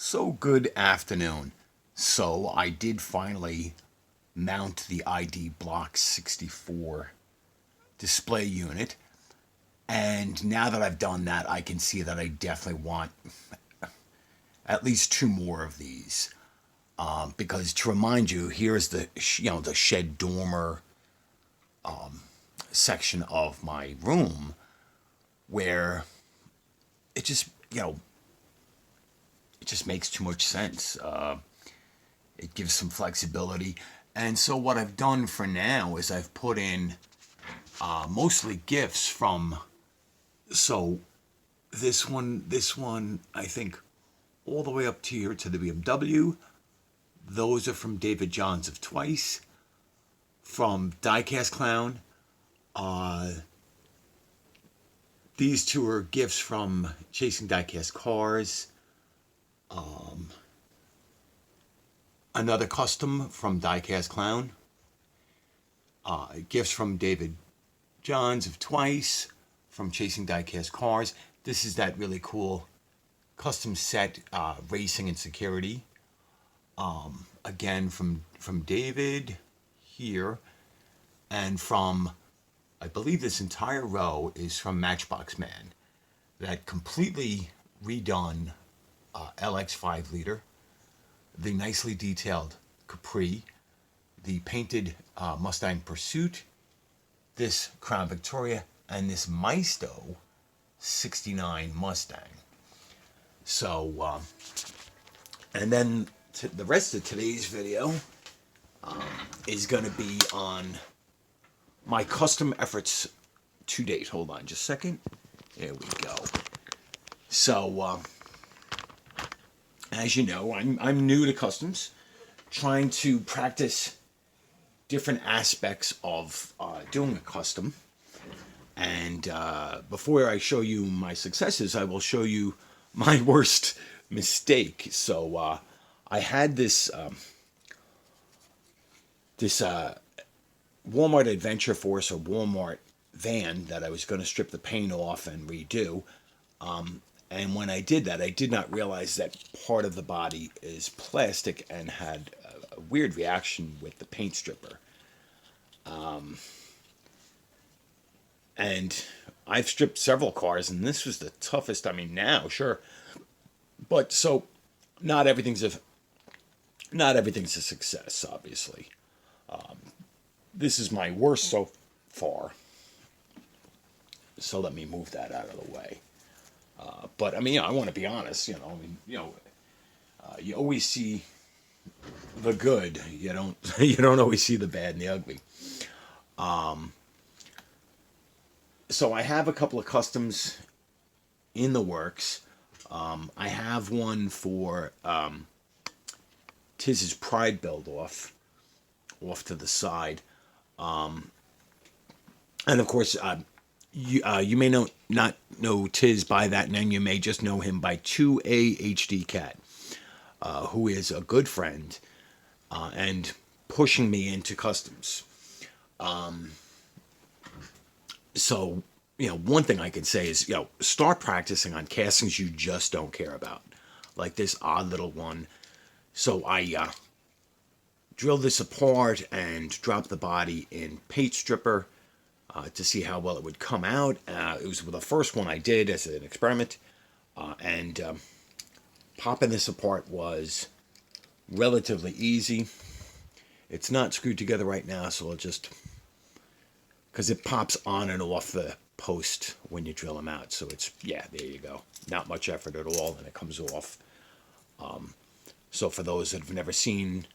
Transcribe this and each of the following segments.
So good afternoon. So I did finally mount the ID Block 64 display unit. And now that I've done that, I can see that I definitely want at least two more of these. Because to remind you, here's the shed dormer section of my room where it just, it just makes too much sense. It gives some flexibility. And so what I've done for now is I've put in mostly gifts from, so this one, I think all the way up to here to the BMW. Those are from David Johns of Twice. From Diecast Clown. These two are gifts from Chasing Diecast Cars. Another custom from Diecast Clown. Gifts from David Johns of Twice, from Chasing Diecast Cars. This is that really cool custom set, Racing and Security. Again, from David here. And from, I believe this entire row is from Matchbox Man. That completely redone LX5 liter. The nicely detailed Capri, the painted Mustang Pursuit, this Crown Victoria, and this Maisto 69 Mustang. So, and then the rest of today's video is going to be on my custom efforts to date. Hold on just a second. There we go. So, as you know, I'm new to customs, trying to practice different aspects of doing a custom. And before I show you my successes, I will show you my worst mistake. So I had this Walmart Adventure Force or Walmart van that I was going to strip the paint off and redo. And when I did that, I did not realize that part of the body is plastic and had a weird reaction with the paint stripper. And I've stripped several cars, and this was the toughest. I mean, now, sure. But so, not everything's a success, obviously. This is my worst so far. So let me move that out of the way. But I mean, I want to be honest. You always see the good. You don't always see the bad and the ugly. So I have a couple of customs in the works. I have one for Tiz's Pride build off to the side, and of course. You may not know Tiz by that name. You may just know him by 2A HD Cat, who is a good friend and pushing me into customs. So, one thing I can say is, start practicing on castings you just don't care about. Like this odd little one. So I drilled this apart and dropped the body in paint stripper. To see how well it would come out. It was the first one I did as an experiment. And popping this apart was relatively easy. It's not screwed together right now, so I'll just... because it pops on and off the post when you drill them out. So it's, yeah, there you go. Not much effort at all, and it comes off. So for those that have never seen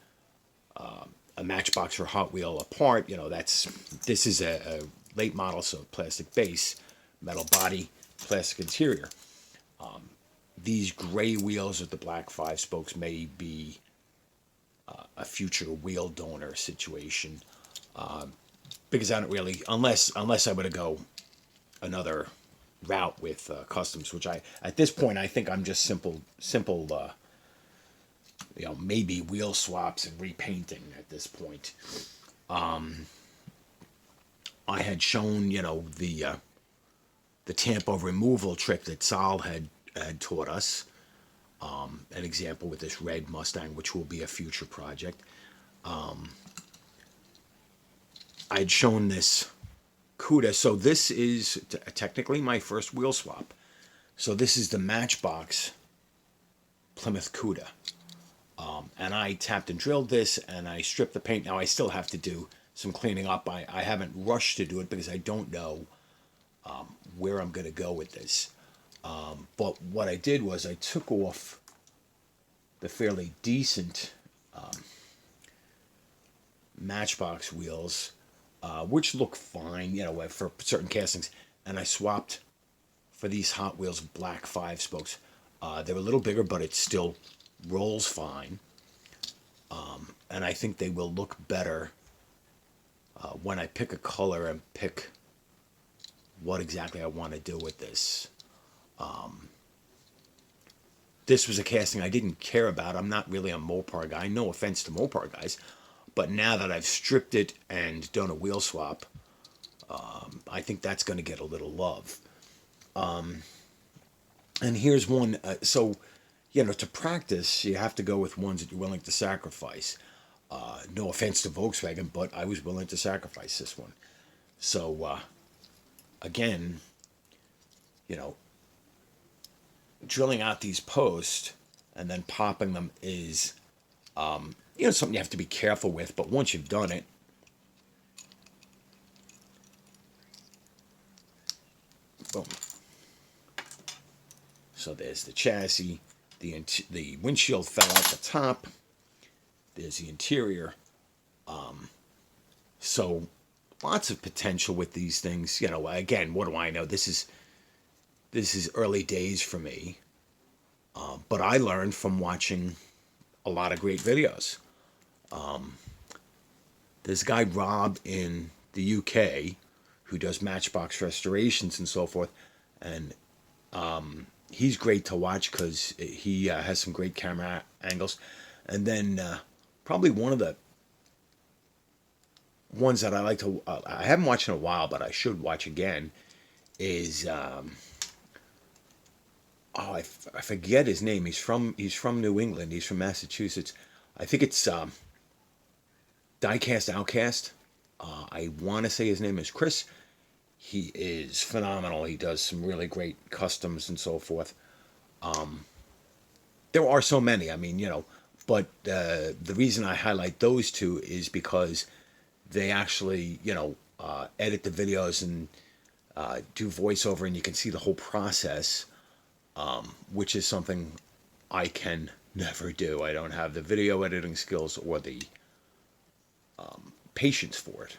a Matchbox or Hot Wheel apart, this is a late model, so plastic base, metal body, plastic interior. These gray wheels with the black 5 spokes may be a future wheel donor situation, because I don't really, unless I were to go another route with customs, which at this point I think I'm just simple. Maybe wheel swaps and repainting at this point. I had shown, the tampo removal trick that Sal had taught us. An example with this red Mustang, which will be a future project. I'd shown this CUDA. So this is technically my first wheel swap. So this is the Matchbox Plymouth CUDA. And I tapped and drilled this and I stripped the paint. Now I still have to do some cleaning up. I haven't rushed to do it because I don't know where I'm going to go with this. But what I did was I took off the fairly decent Matchbox wheels, which look fine, for certain castings, and I swapped for these Hot Wheels black 5-spokes. They're a little bigger, but it still rolls fine. And I think they will look better when I pick a color and pick what exactly I want to do with this. This was a casting I didn't care about. I'm not really a Mopar guy. No offense to Mopar guys. But now that I've stripped it and done a wheel swap, I think that's going to get a little love. And here's one. To practice, you have to go with ones that you're willing to sacrifice. No offense to Volkswagen, but I was willing to sacrifice this one. So, again, drilling out these posts and then popping them is, something you have to be careful with. But once you've done it, boom. So there's the chassis. The windshield fell out the top. There's the interior. So lots of potential with these things. Again, what do I know? This is early days for me. But I learned from watching a lot of great videos. There's a guy, Rob, in the UK who does Matchbox restorations and so forth. And he's great to watch because he has some great camera angles. And then probably one of the ones that I like to, I haven't watched in a while, but I should watch again, is, I forget his name. He's from New England. He's from Massachusetts. I think it's Diecast Outcast. I want to say his name is Chris. He is phenomenal. He does some really great customs and so forth. There are so many. But the reason I highlight those two is because they actually, edit the videos and do voiceover, and you can see the whole process, which is something I can never do. I don't have the video editing skills or the patience for it.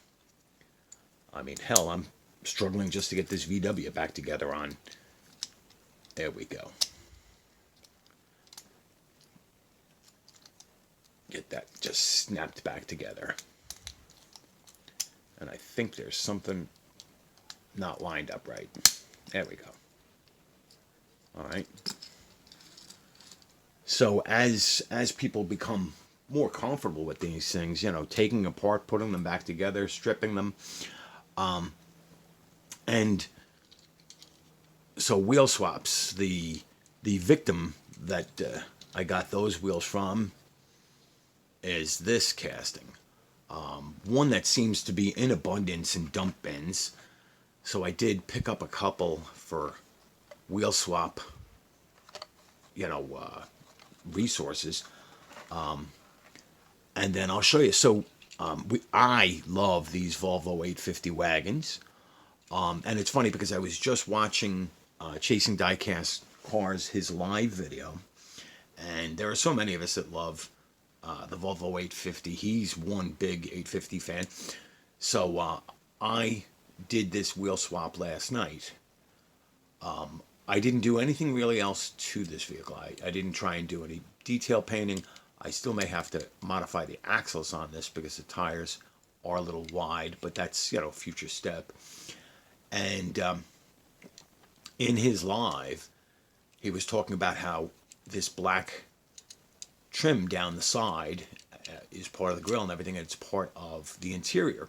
Hell, I'm struggling just to get this VW back together on. There we go. Get that just snapped back together. And I think there's something not lined up right. There we go. All right. So as people become more comfortable with these things, taking apart, putting them back together, stripping them, and so wheel swaps. The victim that I got those wheels from is this casting. One that seems to be in abundance in dump bins. So I did pick up a couple for wheel swap, resources. And then I'll show you. So I love these Volvo 850 wagons. And it's funny because I was just watching Chasing Diecast Cars, his live video. And there are so many of us that love the Volvo 850. He's one big 850 fan. So I did this wheel swap last night. I didn't do anything really else to this vehicle. I didn't try and do any detail painting. I still may have to modify the axles on this because the tires are a little wide, but that's, future step. And in his live, he was talking about how this black trim down the side is part of the grille and everything, and it's part of the interior.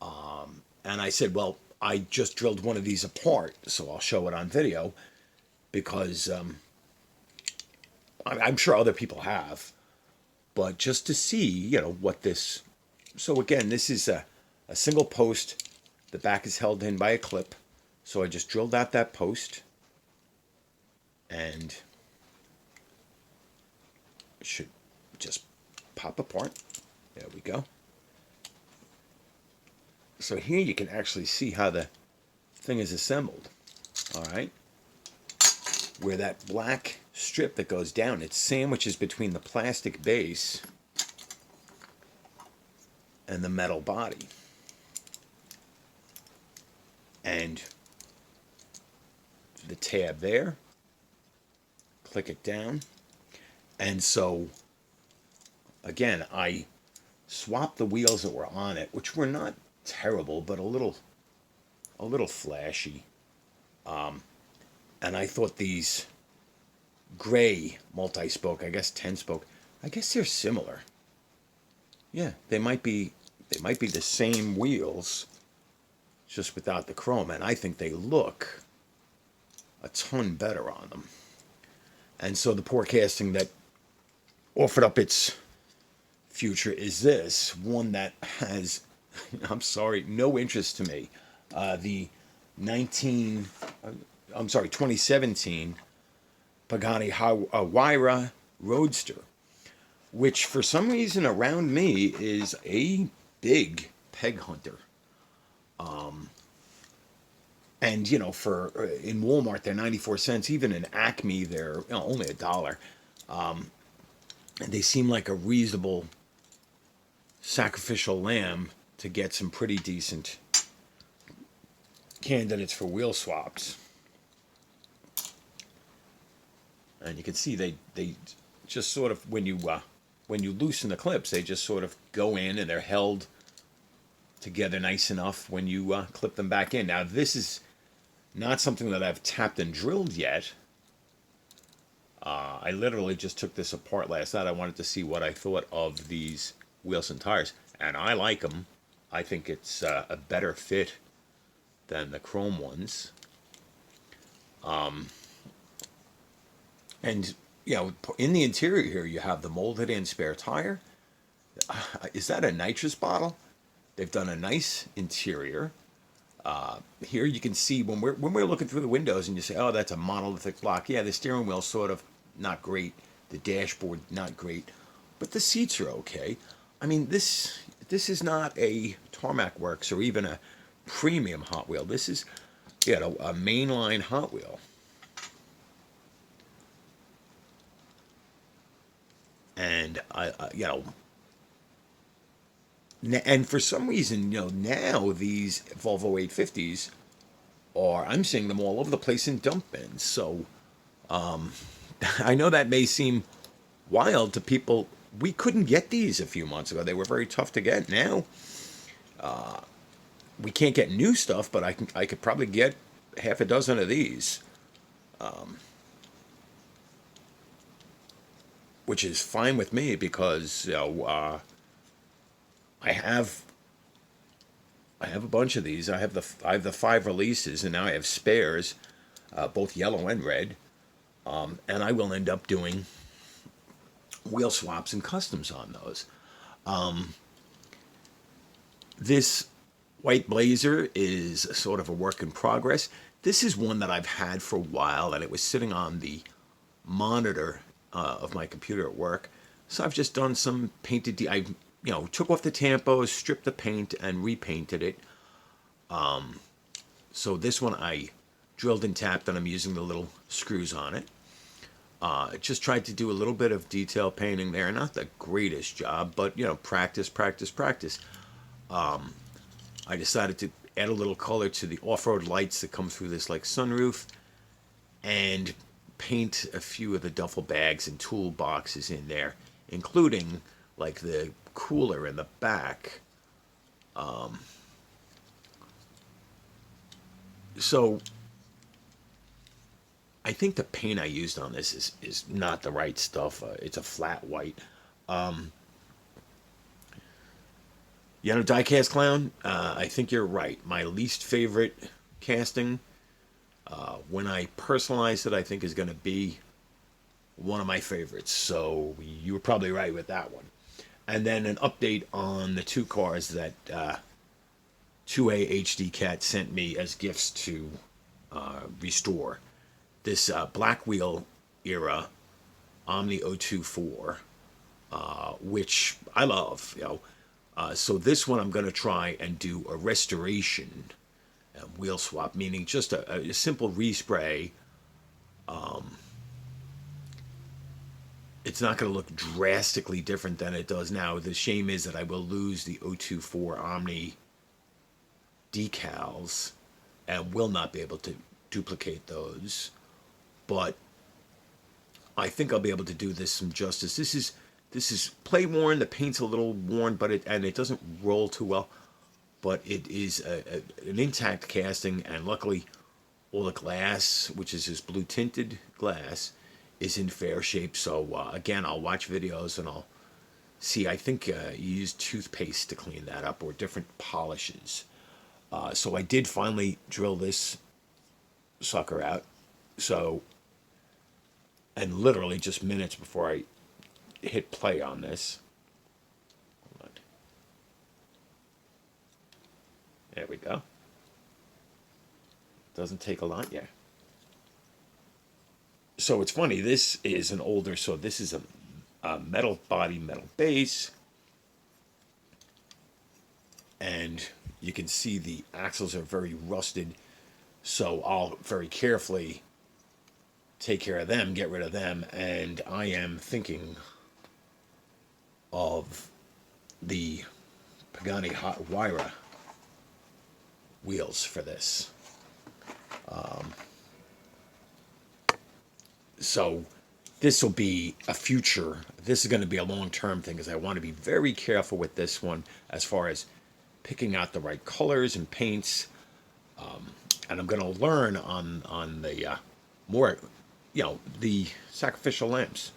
And I said, well, I just drilled one of these apart, so I'll show it on video, because I'm sure other people have, but just to see, what this. So again, this is a single post. The back is held in by a clip. So I just drilled out that post, and it should just pop apart. There we go. So here you can actually see how the thing is assembled. All right. Where that black strip that goes down, it sandwiches between the plastic base and the metal body. And the tab there, click it down. And so, again, I swapped the wheels that were on it, which were not terrible, but a little flashy. And I thought these gray multi-spoke, I guess 10-spoke, I guess they're similar. Yeah, they might be the same wheels, just without the chrome, and I think they look a ton better on them. And so the poor casting that offered up its future is this one that has, I'm sorry, no interest to me. The 2017 Pagani Huayra Roadster, which for some reason around me is a big peg hunter. And for in Walmart they're 94 cents. Even in Acme they're only $1. And they seem like a reasonable sacrificial lamb to get some pretty decent candidates for wheel swaps. And you can see they just sort of, when you loosen the clips, they just sort of go in and they're held together nice enough when you clip them back in. Now this is not something that I've tapped and drilled yet. I literally just took this apart last night. I wanted to see what I thought of these wheels and tires, and I like them. I think it's a better fit than the chrome ones. And in the interior here you have the molded in spare tire. Is that a nitrous bottle? They've done a nice interior. Here you can see when we're looking through the windows and you say, oh, that's a monolithic block. Yeah, the steering wheel's sort of not great. The dashboard not great, but the seats are okay. I mean, this is not a Tarmac Works or even a premium Hot Wheel. This is a mainline Hot Wheel. And and for some reason, now these Volvo 850s I'm seeing them all over the place in dump bins. So I know that may seem wild to people. We couldn't get these a few months ago. They were very tough to get. Now we can't get new stuff, but I could probably get half a dozen of these, which is fine with me because I have a bunch of these. I have the 5 releases, and now I have spares, both yellow and red. And I will end up doing wheel swaps and customs on those. This white Blazer is sort of a work in progress. This is one that I've had for a while, and it was sitting on the monitor of my computer at work. So I've just done some painted. I took off the tampos, stripped the paint, and repainted it. So this one I drilled and tapped, and I'm using the little screws on it. Just tried to do a little bit of detail painting there. Not the greatest job, but practice. I decided to add a little color to the off-road lights that come through this like sunroof, and paint a few of the duffel bags and toolboxes in there, including like the cooler in the back. So I think the paint I used on this is not the right stuff. It's a flat white. Die-cast clown, I think you're right. My least favorite casting, when I personalize it, I think is going to be one of my favorites. So you were probably right with that one. And then an update on the two cars that 2A HD Cat sent me as gifts to restore. This Black Wheel era Omni 024, which I love. So this one I'm going to try and do a restoration wheel swap, meaning just a simple respray. It's not going to look drastically different than it does now. The shame is that I will lose the 024 Omni decals and will not be able to duplicate those. But I think I'll be able to do this some justice. This is play worn. The paint's a little worn, but it doesn't roll too well. But it is an intact casting, and luckily, all the glass, which is this blue tinted glass, is in fair shape. So again, I'll watch videos and I'll see. I think you use toothpaste to clean that up, or different polishes. So I did finally drill this sucker out. So, and literally just minutes before I hit play on this. Hold on. There we go. Doesn't take a lot, yeah. So it's funny, this is an older, so this is a metal body, metal base. And you can see the axles are very rusted. So I'll very carefully take care of them, get rid of them. And I am thinking of the Pagani Hot Wheels wheels for this. So this will be a future, this is going to be a long-term thing, because I want to be very careful with this one as far as picking out the right colors and paints. And I'm going to learn on the more, the sacrificial lamps,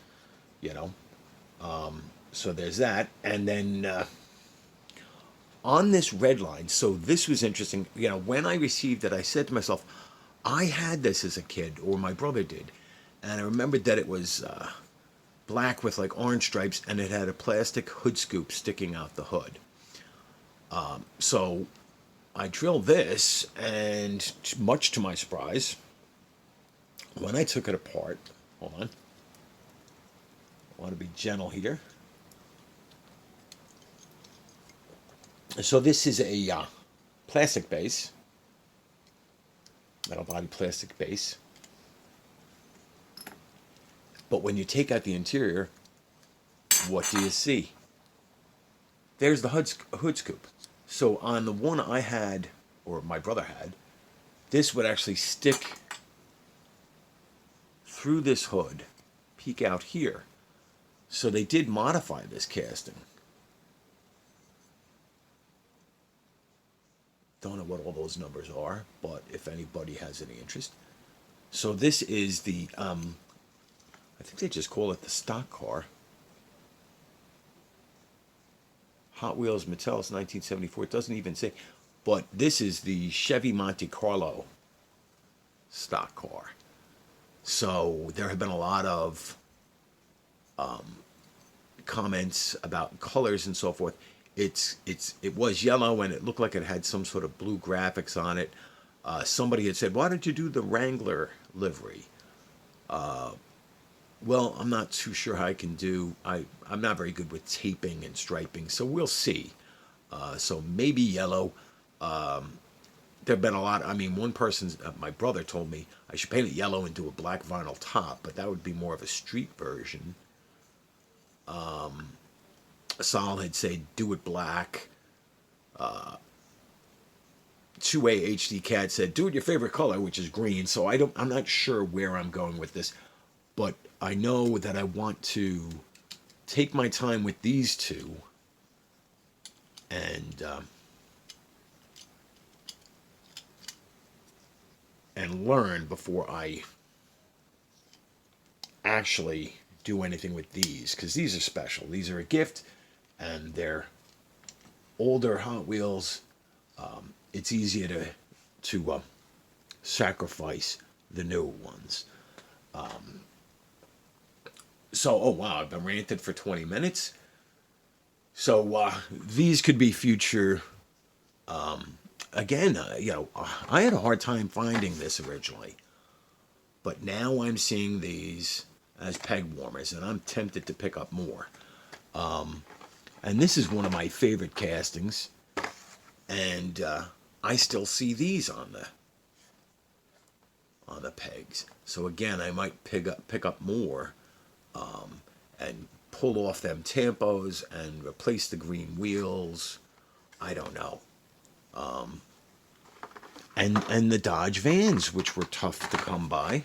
So there's that. And then on this red line, so this was interesting. When I received it, I said to myself, I had this as a kid, or my brother did. And I remembered that it was black with like orange stripes, and it had a plastic hood scoop sticking out the hood. So I drilled this, and much to my surprise, when I took it apart, hold on, I want to be gentle here. So this is a plastic base, metal body plastic base. But when you take out the interior, what do you see? There's the hood scoop. So on the one I had, or my brother had, this would actually stick through this hood, peek out here. So they did modify this casting. Don't know what all those numbers are, but if anybody has any interest. So this is the, I think they just call it the stock car. Hot Wheels Mattel's 1974. It doesn't even say, but this is the Chevy Monte Carlo stock car. So there have been a lot of comments about colors and so forth. It was yellow, and it looked like it had some sort of blue graphics on it. Somebody had said, why don't you do the Wrangler livery? Well, I'm not too sure how I can do. I'm not very good with taping and striping, so we'll see. So maybe yellow. There have been a lot. I mean, one person, my brother, told me I should paint it yellow and do a black vinyl top, but that would be more of a street version. Sol had said do it black. 2A HD Cat said do it your favorite color, which is green. So I'm not sure where I'm going with this, but I know that I want to take my time with these two and learn before I actually do anything with these, because these are special. These are a gift, and they're older Hot Wheels. It's easier to sacrifice the new ones. So, oh wow, I've been ranted for 20 minutes. So these could be future. Again, I had a hard time finding this originally, but now I'm seeing these as peg warmers, and I'm tempted to pick up more. And this is one of my favorite castings, and I still see these on the pegs. So again, I might pick up more and pull off them tampos and replace the green wheels. I don't know. And the Dodge vans, which were tough to come by.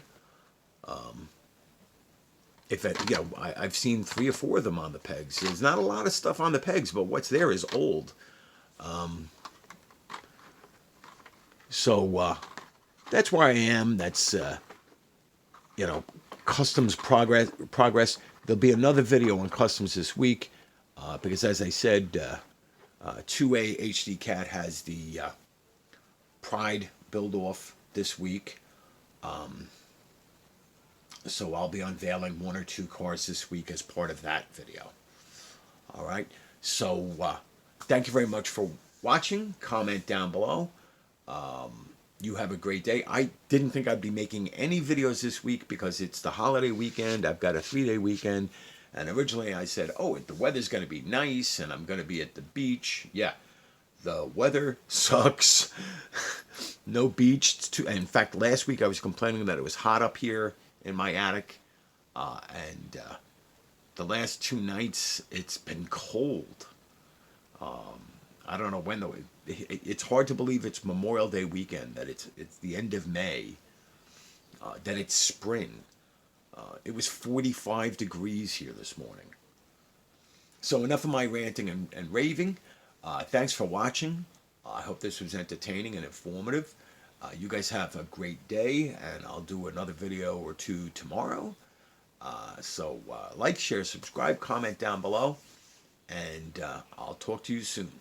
If it, I've seen 3 or 4 of them on the pegs. There's not a lot of stuff on the pegs, but what's there is old. So that's where I am. That's you know, customs progress. There'll be another video on customs this week because, as I said, 2A HD Cat has the Pride build off this week. So I'll be unveiling 1 or 2 cars this week as part of that video. All right. So thank you very much for watching. Comment down below. You have a great day. I didn't think I'd be making any videos this week because it's the holiday weekend. I've got a 3-day weekend. And originally I said, oh, the weather's going to be nice and I'm going to be at the beach. Yeah, the weather sucks. No beach. In fact, last week I was complaining that it was hot up here in my attic. And the last 2 nights it's been cold. I don't know when though. It's hard to believe it's Memorial Day weekend, that it's the end of May, that it's spring. It was 45 degrees here this morning. So enough of my ranting and raving. Thanks for watching. I hope this was entertaining and informative. You guys have a great day, and I'll do another video or 2 tomorrow. So like, share, subscribe, comment down below, and I'll talk to you soon.